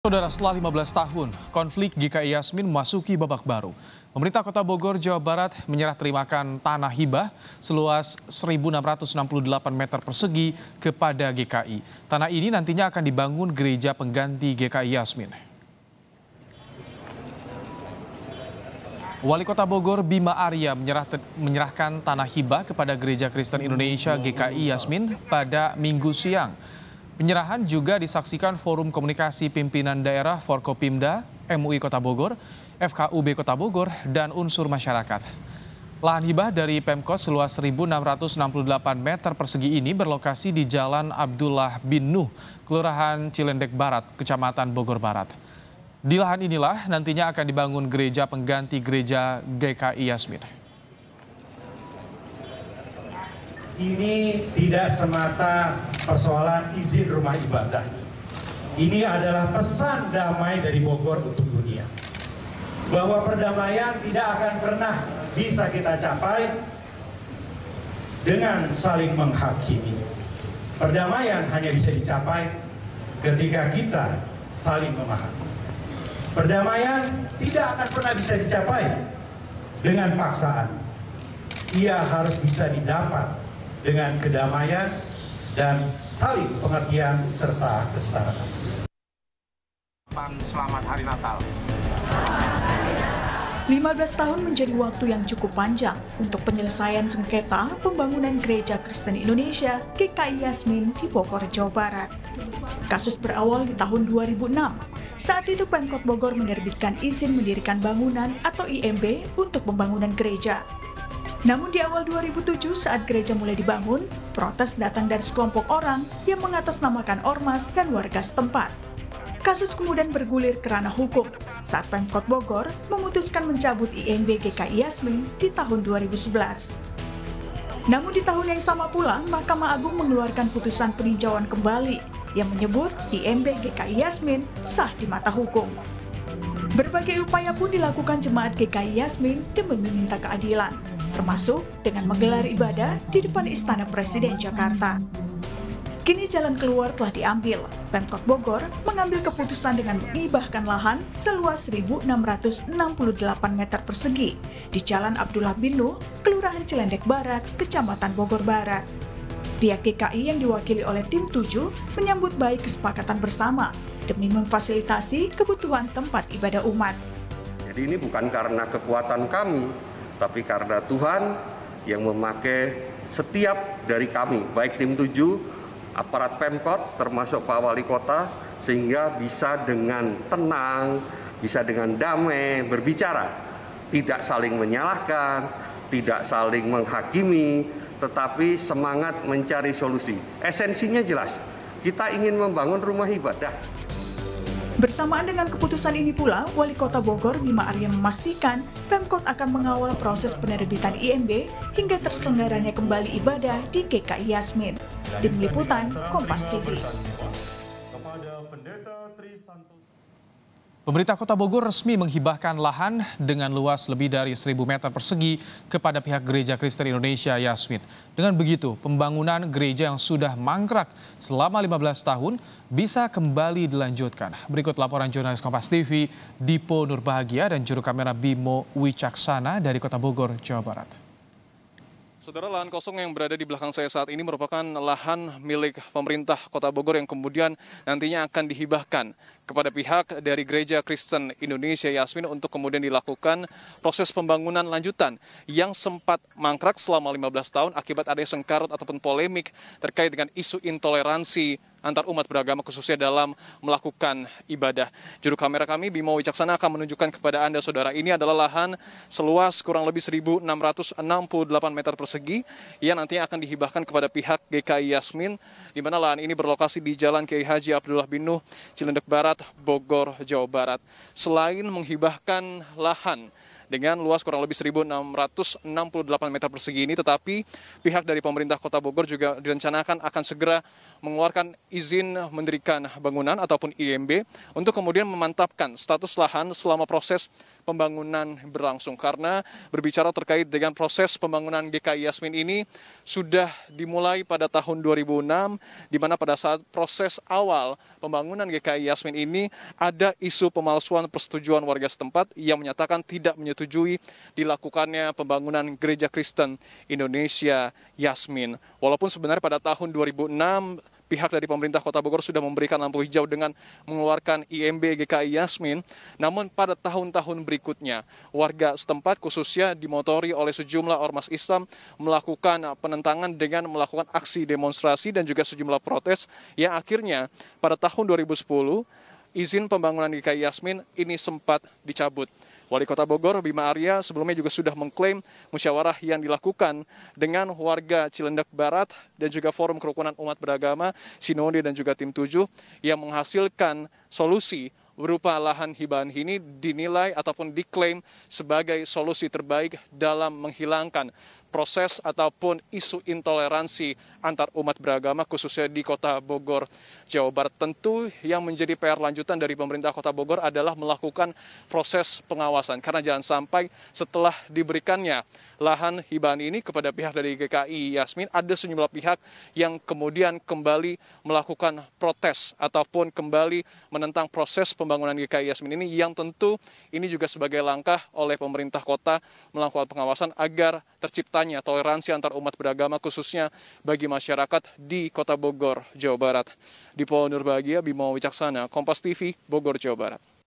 Saudara, setelah 15 tahun, konflik GKI Yasmin memasuki babak baru. Pemerintah Kota Bogor, Jawa Barat menyerah terimakan tanah hibah seluas 1.668 meter persegi kepada GKI. Tanah ini nantinya akan dibangun gereja pengganti GKI Yasmin. Wali Kota Bogor, Bima Arya menyerahkan tanah hibah kepada Gereja Kristen Indonesia GKI Yasmin pada Minggu siang. Penyerahan juga disaksikan Forum Komunikasi Pimpinan Daerah Forkopimda, MUI Kota Bogor, FKUB Kota Bogor, dan unsur masyarakat. Lahan hibah dari Pemkot seluas 1.668 meter persegi ini berlokasi di Jalan Abdullah bin Nuh, Kelurahan Cilendek Barat, Kecamatan Bogor Barat. Di lahan inilah nantinya akan dibangun gereja pengganti gereja GKI Yasmin. Ini tidak semata persoalan izin rumah ibadah. Ini adalah pesan damai dari Bogor untuk dunia. Bahwa perdamaian tidak akan pernah bisa kita capai dengan saling menghakimi. Perdamaian hanya bisa dicapai ketika kita saling memahami. Perdamaian tidak akan pernah bisa dicapai dengan paksaan. Ia harus bisa didapat dengan kedamaian dan saling pengertian serta kesetaraan. Selamat Hari Natal. 15 tahun menjadi waktu yang cukup panjang untuk penyelesaian sengketa pembangunan Gereja Kristen Indonesia GKI Yasmin di Bogor, Jawa Barat. Kasus berawal di tahun 2006. Saat itu Pemkot Bogor menerbitkan izin mendirikan bangunan atau IMB untuk pembangunan gereja. Namun di awal 2007 saat gereja mulai dibangun, protes datang dari sekelompok orang yang mengatasnamakan ormas dan warga setempat. Kasus kemudian bergulir ke ranah hukum saat Pemkot Bogor memutuskan mencabut IMB GKI Yasmin di tahun 2011. Namun di tahun yang sama pula, Mahkamah Agung mengeluarkan putusan peninjauan kembali yang menyebut IMB GKI Yasmin sah di mata hukum. Berbagai upaya pun dilakukan jemaat GKI Yasmin demi meminta keadilan, termasuk dengan menggelar ibadah di depan Istana Presiden Jakarta. Kini jalan keluar telah diambil. Pemkot Bogor mengambil keputusan dengan mengibahkan lahan seluas 1.668 meter persegi di Jalan Abdullah bin Nuh, Kelurahan Cilendek Barat, Kecamatan Bogor Barat. Pihak GKI yang diwakili oleh tim 7 menyambut baik kesepakatan bersama demi memfasilitasi kebutuhan tempat ibadah umat. Jadi ini bukan karena kekuatan kami, tapi karena Tuhan yang memakai setiap dari kami, baik tim 7, aparat Pemkot, termasuk Pak Wali Kota, sehingga bisa dengan tenang, bisa dengan damai berbicara, tidak saling menyalahkan, tidak saling menghakimi, tetapi semangat mencari solusi. Esensinya jelas, kita ingin membangun rumah ibadah. Bersamaan dengan keputusan ini pula, Wali Kota Bogor Bima Arya memastikan Pemkot akan mengawal proses penerbitan IMB hingga terselenggaranya kembali ibadah di GKI Yasmin. Tim Liputan, Kompas TV. Pemerintah Kota Bogor resmi menghibahkan lahan dengan luas lebih dari 1.000 meter persegi kepada pihak Gereja Kristen Indonesia Yasmin. Dengan begitu, pembangunan gereja yang sudah mangkrak selama 15 tahun bisa kembali dilanjutkan. Berikut laporan jurnalis Kompas TV, Dipo Nurbahagia dan juru kamera Bimo Wicaksana dari Kota Bogor, Jawa Barat. Saudara, lahan kosong yang berada di belakang saya saat ini merupakan lahan milik pemerintah Kota Bogor yang kemudian nantinya akan dihibahkan kepada pihak dari Gereja Kristen Indonesia Yasmin untuk kemudian dilakukan proses pembangunan lanjutan yang sempat mangkrak selama 15 tahun akibat adanya sengkarut ataupun polemik terkait dengan isu intoleransi antar umat beragama khususnya dalam melakukan ibadah. Juru kamera kami Bimo Wicaksana akan menunjukkan kepada Anda, saudara, ini adalah lahan seluas kurang lebih 1.668 meter persegi yang nantinya akan dihibahkan kepada pihak GKI Yasmin, di mana lahan ini berlokasi di Jalan Kiai Haji Abdullah bin Nuh, Cilendek Barat, Bogor, Jawa Barat. Selain menghibahkan lahan dengan luas kurang lebih 1.668 meter persegi ini, tetapi pihak dari pemerintah Kota Bogor juga direncanakan akan segera mengeluarkan izin mendirikan bangunan ataupun IMB untuk kemudian memantapkan status lahan selama proses pembangunan berlangsung. Karena berbicara terkait dengan proses pembangunan GKI Yasmin ini sudah dimulai pada tahun 2006, di mana pada saat proses awal pembangunan GKI Yasmin ini ada isu pemalsuan persetujuan warga setempat yang menyatakan tidak menyetujui dilakukannya pembangunan Gereja Kristen Indonesia Yasmin. Walaupun sebenarnya pada tahun 2006 pihak dari pemerintah Kota Bogor sudah memberikan lampu hijau dengan mengeluarkan IMB GKI Yasmin, namun pada tahun-tahun berikutnya warga setempat khususnya dimotori oleh sejumlah ormas Islam melakukan penentangan dengan melakukan aksi demonstrasi dan juga sejumlah protes yang akhirnya pada tahun 2010 izin pembangunan GKI Yasmin ini sempat dicabut. Wali Kota Bogor, Bima Arya, sebelumnya juga sudah mengklaim musyawarah yang dilakukan dengan warga Cilandak Barat dan juga Forum Kerukunan Umat Beragama, Sinode dan juga Tim 7 yang menghasilkan solusi berupa lahan hibah ini dinilai ataupun diklaim sebagai solusi terbaik dalam menghilangkan proses ataupun isu intoleransi antar umat beragama khususnya di Kota Bogor, Jawa Barat. Tentu yang menjadi PR lanjutan dari pemerintah Kota Bogor adalah melakukan proses pengawasan. Karena jangan sampai setelah diberikannya lahan hibah ini kepada pihak dari GKI Yasmin, ada sejumlah pihak yang kemudian kembali melakukan protes ataupun kembali menentang proses pembangunan GKI Yasmin ini, yang tentu ini juga sebagai langkah oleh pemerintah kota melakukan pengawasan agar terciptanya toleransi antar umat beragama khususnya bagi masyarakat di Kota Bogor, Jawa Barat. Dipo Nurbahagia, Bimo Wicaksana, Kompas TV, Bogor, Jawa Barat.